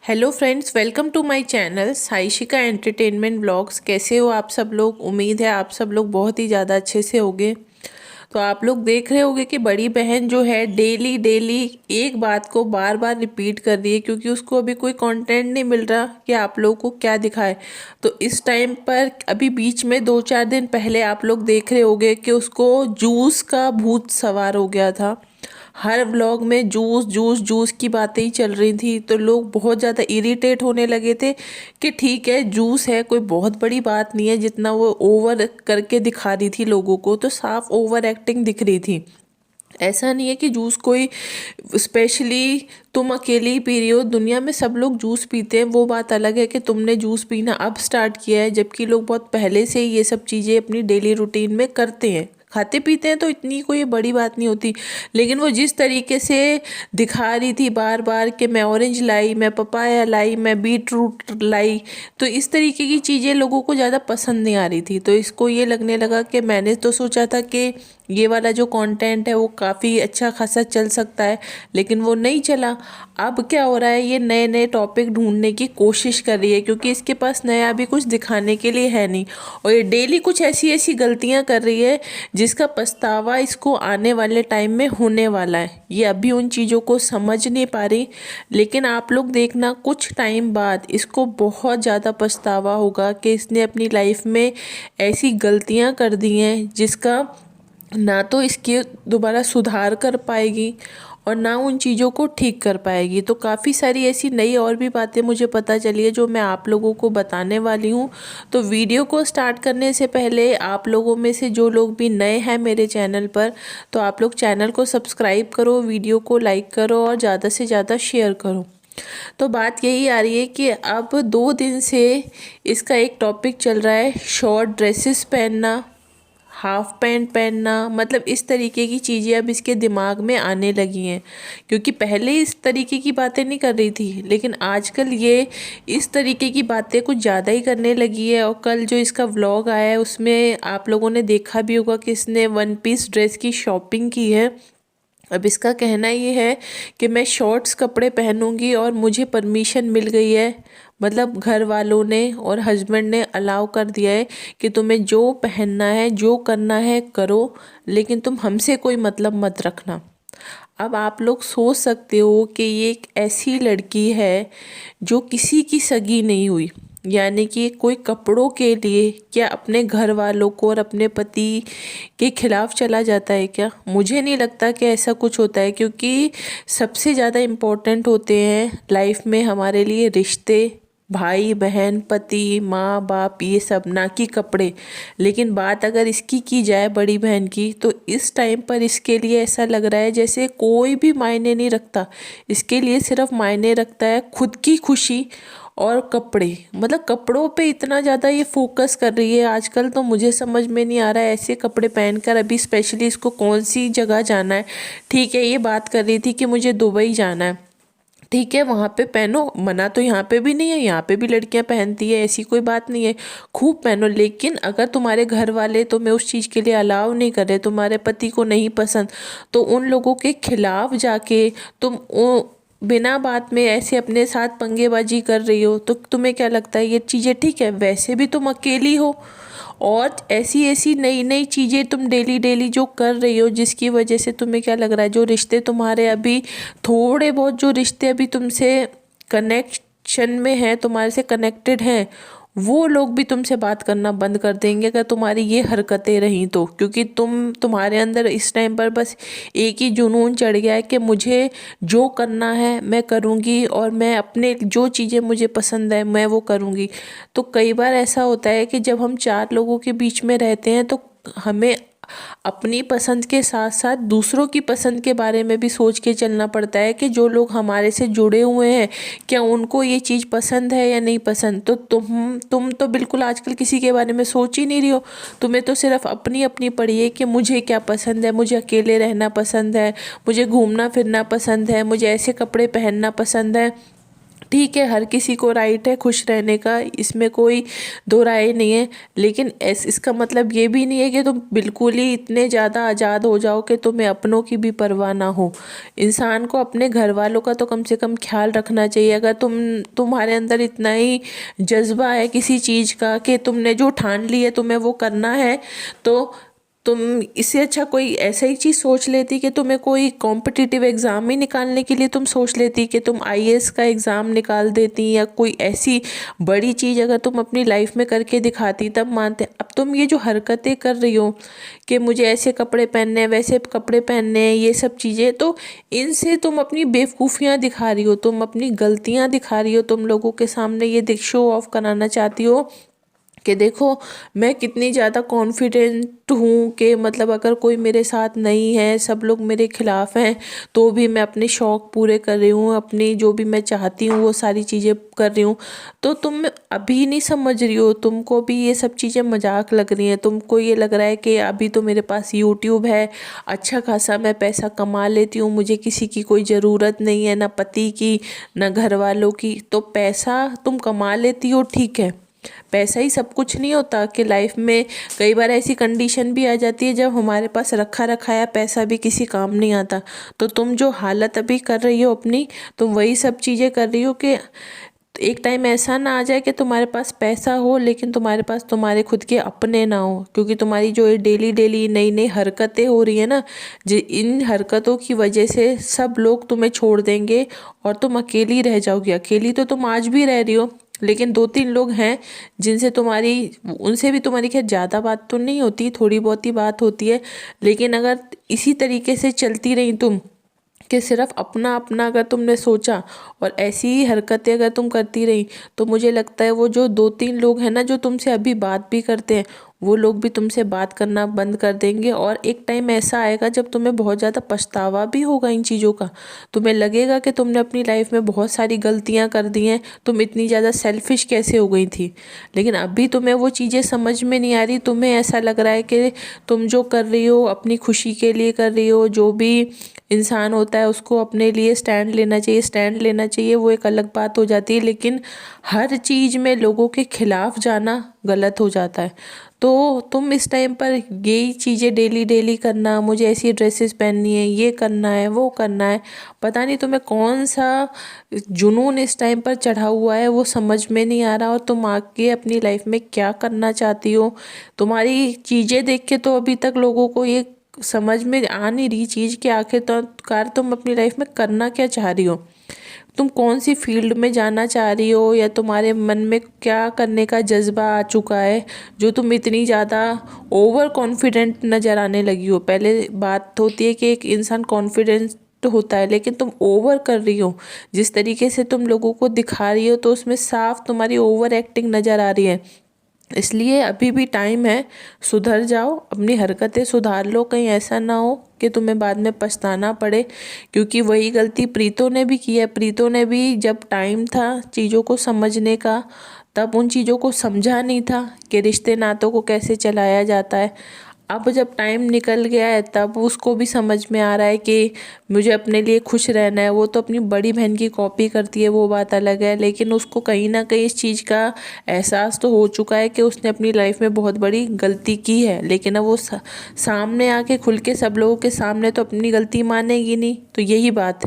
Hello friends, welcome to my channel Saishika entertainment vlogs. कैसे हो आप सब लोग? उम्मीद है आप सब लोग बहुत ही ज़्यादा अच्छे से होंगे। तो आप लोग देख रहे होंगे कि बड़ी बहन जो है डेली डेली एक बात को बार बार रिपीट कर रही है, क्योंकि उसको अभी कोई कंटेंट नहीं मिल रहा कि आप लोगों को क्या दिखाए। तो इस टाइम पर अभी बीच में 2-4 दिन पहले आप लोग देख रहे होंगे कि उसको जूस का भूत सवार हो गया था। हर व्लॉग में जूस जूस जूस की बातें ही चल रही थी, तो लोग बहुत ज़्यादा इरिटेट होने लगे थे कि ठीक है जूस है, कोई बहुत बड़ी बात नहीं है। जितना वो ओवर करके दिखा रही थी लोगों को, तो साफ ओवर एक्टिंग दिख रही थी। ऐसा नहीं है कि जूस कोई स्पेशली तुम अकेले ही पी रही हो, दुनिया में सब लोग जूस पीते हैं। वो बात अलग है कि तुमने जूस पीना अब स्टार्ट किया है, जबकि लोग बहुत पहले से ही ये सब चीज़ें अपनी डेली रूटीन में करते हैं, खाते पीते हैं, तो इतनी कोई बड़ी बात नहीं होती। लेकिन वो जिस तरीके से दिखा रही थी बार बार कि मैं ऑरेंज लाई, मैं पपाया लाई, मैं बीट रूट लाई, तो इस तरीके की चीज़ें लोगों को ज़्यादा पसंद नहीं आ रही थी। तो इसको ये लगने लगा कि मैंने तो सोचा था कि ये वाला जो कंटेंट है वो काफ़ी अच्छा खासा चल सकता है, लेकिन वो नहीं चला। अब क्या हो रहा है, ये नए नए टॉपिक ढूंढने की कोशिश कर रही है, क्योंकि इसके पास नया भी कुछ दिखाने के लिए है नहीं। और ये डेली कुछ ऐसी ऐसी गलतियां कर रही है जिसका पछतावा इसको आने वाले टाइम में होने वाला है। ये अभी उन चीज़ों को समझ नहीं पा रही, लेकिन आप लोग देखना कुछ टाइम बाद इसको बहुत ज़्यादा पछतावा होगा कि इसने अपनी लाइफ में ऐसी गलतियां कर दी हैं जिसका ना तो इसके दोबारा सुधार कर पाएगी और ना उन चीज़ों को ठीक कर पाएगी। तो काफ़ी सारी ऐसी नई और भी बातें मुझे पता चली है जो मैं आप लोगों को बताने वाली हूँ। तो वीडियो को स्टार्ट करने से पहले आप लोगों में से जो लोग भी नए हैं मेरे चैनल पर, तो आप लोग चैनल को सब्सक्राइब करो, वीडियो को लाइक करो और ज़्यादा से ज़्यादा शेयर करो। तो बात यही आ रही है कि अब 2 दिन से इसका एक टॉपिक चल रहा है, शॉर्ट ड्रेसेस पहनना, हाफ पैंट पहनना, मतलब इस तरीके की चीज़ें अब इसके दिमाग में आने लगी हैं। क्योंकि पहले इस तरीके की बातें नहीं कर रही थी, लेकिन आजकल ये इस तरीके की बातें कुछ ज़्यादा ही करने लगी है। और कल जो इसका व्लॉग आया है उसमें आप लोगों ने देखा भी होगा कि इसने वन पीस ड्रेस की शॉपिंग की है। अब इसका कहना ये है कि मैं शॉर्ट्स कपड़े पहनूंगी और मुझे परमिशन मिल गई है, मतलब घर वालों ने और हस्बैंड ने अलाउ कर दिया है कि तुम्हें जो पहनना है जो करना है करो, लेकिन तुम हमसे कोई मतलब मत रखना। अब आप लोग सोच सकते हो कि ये एक ऐसी लड़की है जो किसी की सगी नहीं हुई, यानी कि कोई कपड़ों के लिए क्या अपने घर वालों को और अपने पति के खिलाफ चला जाता है क्या? मुझे नहीं लगता कि ऐसा कुछ होता है, क्योंकि सबसे ज़्यादा इम्पोर्टेंट होते हैं लाइफ में हमारे लिए रिश्ते, भाई बहन, पति, माँ बाप, ये सब, ना कि कपड़े। लेकिन बात अगर इसकी की जाए बड़ी बहन की, तो इस टाइम पर इसके लिए ऐसा लग रहा है जैसे कोई भी मायने नहीं रखता। इसके लिए सिर्फ मायने रखता है खुद की खुशी और कपड़े। मतलब कपड़ों पे इतना ज़्यादा ये फोकस कर रही है आजकल, तो मुझे समझ में नहीं आ रहा है ऐसे कपड़े पहनकर अभी स्पेशली इसको कौन सी जगह जाना है। ठीक है, ये बात कर रही थी कि मुझे दुबई जाना है, ठीक है वहाँ पे पहनो, मना तो यहाँ पे भी नहीं है, यहाँ पे भी लड़कियाँ पहनती है, ऐसी कोई बात नहीं है, खूब पहनो। लेकिन अगर तुम्हारे घर वाले तुम्हें उस चीज़ के लिए अलाउ नहीं कर रहे, तुम्हारे पति को नहीं पसंद, तो उन लोगों के खिलाफ जाके तुम बिना बात में ऐसे अपने साथ पंगेबाजी कर रही हो, तो तुम्हें क्या लगता है ये चीज़ें ठीक है? वैसे भी तुम अकेली हो और ऐसी ऐसी नई नई चीज़ें तुम डेली डेली जो कर रही हो, जिसकी वजह से तुम्हें क्या लग रहा है जो रिश्ते तुम्हारे अभी थोड़े बहुत जो रिश्ते अभी तुमसे कनेक्शन में हैं, तुम्हारे से कनेक्टेड हैं, वो लोग भी तुमसे बात करना बंद कर देंगे अगर तुम्हारी ये हरकतें रहीं तो। क्योंकि तुम्हारे अंदर इस टाइम पर बस एक ही जुनून चढ़ गया है कि मुझे जो करना है मैं करूँगी और मैं अपने जो चीज़ें मुझे पसंद है मैं वो करूँगी। तो कई बार ऐसा होता है कि जब हम 4 लोगों के बीच में रहते हैं तो हमें अपनी पसंद के साथ साथ दूसरों की पसंद के बारे में भी सोच के चलना पड़ता है कि जो लोग हमारे से जुड़े हुए हैं क्या उनको ये चीज़ पसंद है या नहीं पसंद। तो तुम तो बिल्कुल आजकल किसी के बारे में सोच ही नहीं रही हो। तुम्हें तो सिर्फ अपनी अपनी पड़ी है कि मुझे क्या पसंद है, मुझे अकेले रहना पसंद है, मुझे घूमना फिरना पसंद है, मुझे ऐसे कपड़े पहनना पसंद है। ठीक है, हर किसी को राइट है खुश रहने का, इसमें कोई दो राय नहीं है। लेकिन इसका मतलब ये भी नहीं है कि तुम बिल्कुल ही इतने ज़्यादा आज़ाद हो जाओ कि तुम्हें अपनों की भी परवाह ना हो। इंसान को अपने घर वालों का तो कम से कम ख्याल रखना चाहिए। अगर तुम्हारे अंदर इतना ही जज्बा है किसी चीज़ का कि तुमने जो ठान ली है तुम्हें वो करना है, तो तुम इससे अच्छा कोई ऐसा ही चीज़ सोच लेती कि तुम्हें कोई कॉम्पिटिटिव एग्ज़ाम ही निकालने के लिए तुम सोच लेती कि तुम आईएएस का एग्ज़ाम निकाल देती, या कोई ऐसी बड़ी चीज़ अगर तुम अपनी लाइफ में करके दिखाती तब मानते। अब तुम ये जो हरकतें कर रही हो कि मुझे ऐसे कपड़े पहनने हैं, वैसे कपड़े पहनने हैं, ये सब चीज़ें, तो इनसे तुम अपनी बेवकूफ़ियाँ दिखा रही हो, तुम अपनी गलतियाँ दिखा रही हो, तुम लोगों के सामने ये शो ऑफ कराना चाहती हो कि देखो मैं कितनी ज़्यादा कॉन्फिडेंट हूँ कि मतलब अगर कोई मेरे साथ नहीं है, सब लोग मेरे खिलाफ हैं, तो भी मैं अपने शौक़ पूरे कर रही हूँ, अपनी जो भी मैं चाहती हूँ वो सारी चीज़ें कर रही हूँ। तो तुम अभी नहीं समझ रही हो, तुमको भी ये सब चीज़ें मजाक लग रही हैं। तुमको ये लग रहा है कि अभी तो मेरे पास यूट्यूब है, अच्छा खासा मैं पैसा कमा लेती हूँ, मुझे किसी की कोई ज़रूरत नहीं है, ना पति की ना घर वालों की। तो पैसा तुम कमा लेती हो, ठीक है, पैसा ही सब कुछ नहीं होता कि लाइफ में कई बार ऐसी कंडीशन भी आ जाती है जब हमारे पास रखा रखाया पैसा भी किसी काम नहीं आता। तो तुम जो हालत अभी कर रही हो अपनी, तुम वही सब चीज़ें कर रही हो कि एक टाइम ऐसा ना आ जाए कि तुम्हारे पास पैसा हो लेकिन तुम्हारे पास तुम्हारे खुद के अपने ना हो। क्योंकि तुम्हारी जो ये डेली डेली नई नई हरकतें हो रही है ना, इन हरकतों की वजह से सब लोग तुम्हें छोड़ देंगे और तुम अकेली रह जाओगी। अकेली तो तुम आज भी रह रही हो, लेकिन दो तीन लोग हैं जिनसे तुम्हारी, उनसे भी तुम्हारी खैर ज़्यादा बात तो नहीं होती, थोड़ी बहुत ही बात होती है। लेकिन अगर इसी तरीके से चलती रही तुम कि सिर्फ अपना अपना अगर तुमने सोचा और ऐसी ही हरकतें अगर तुम करती रही, तो मुझे लगता है वो जो दो तीन लोग हैं ना जो तुमसे अभी बात भी करते हैं, वो लोग भी तुमसे बात करना बंद कर देंगे। और एक टाइम ऐसा आएगा जब तुम्हें बहुत ज़्यादा पछतावा भी होगा इन चीज़ों का। तुम्हें लगेगा कि तुमने अपनी लाइफ में बहुत सारी गलतियाँ कर दी हैं, तुम इतनी ज़्यादा सेल्फिश कैसे हो गई थी। लेकिन अभी तुम्हें वो चीज़ें समझ में नहीं आ रही, तुम्हें ऐसा लग रहा है कि तुम जो कर रही हो अपनी खुशी के लिए कर रही हो। जो भी इंसान होता है उसको अपने लिए स्टैंड लेना चाहिए, स्टैंड लेना चाहिए, वो एक अलग बात हो जाती है। लेकिन हर चीज़ में लोगों के खिलाफ जाना गलत हो जाता है। तो तुम इस टाइम पर यही चीज़ें डेली डेली करना, मुझे ऐसी ड्रेसेस पहननी है, ये करना है, वो करना है, पता नहीं तुम्हें कौन सा जुनून इस टाइम पर चढ़ा हुआ है वो समझ में नहीं आ रहा। और तुम आगे अपनी लाइफ में क्या करना चाहती हो, तुम्हारी चीज़ें देख के तो अभी तक लोगों को ये समझ में आ नहीं रही चीज़ कि आखिरकार तुम अपनी लाइफ में करना क्या चाह रही हो, तुम कौन सी फील्ड में जाना चाह रही हो, या तुम्हारे मन में क्या करने का जज्बा आ चुका है जो तुम इतनी ज़्यादा ओवर कॉन्फिडेंट नज़र आने लगी हो। पहले बात होती है कि एक इंसान कॉन्फिडेंट होता है, लेकिन तुम ओवर कर रही हो, जिस तरीके से तुम लोगों को दिखा रही हो तो उसमें साफ तुम्हारी ओवर एक्टिंग नज़र आ रही है। इसलिए अभी भी टाइम है, सुधर जाओ, अपनी हरकतें सुधार लो, कहीं ऐसा ना हो कि तुम्हें बाद में पछताना पड़े। क्योंकि वही गलती प्रीतों ने भी की है। प्रीतों ने भी जब टाइम था चीज़ों को समझने का, तब उन चीज़ों को समझा नहीं था कि रिश्ते नातों को कैसे चलाया जाता है। अब जब टाइम निकल गया है तब उसको भी समझ में आ रहा है कि मुझे अपने लिए खुश रहना है। वो तो अपनी बड़ी बहन की कॉपी करती है, वो बात अलग है, लेकिन उसको कहीं ना कहीं इस चीज़ का एहसास तो हो चुका है कि उसने अपनी लाइफ में बहुत बड़ी गलती की है। लेकिन अब वो सामने आके खुल के सब लोगों के सामने तो अपनी गलती मानेगी नहीं। तो यही बात है।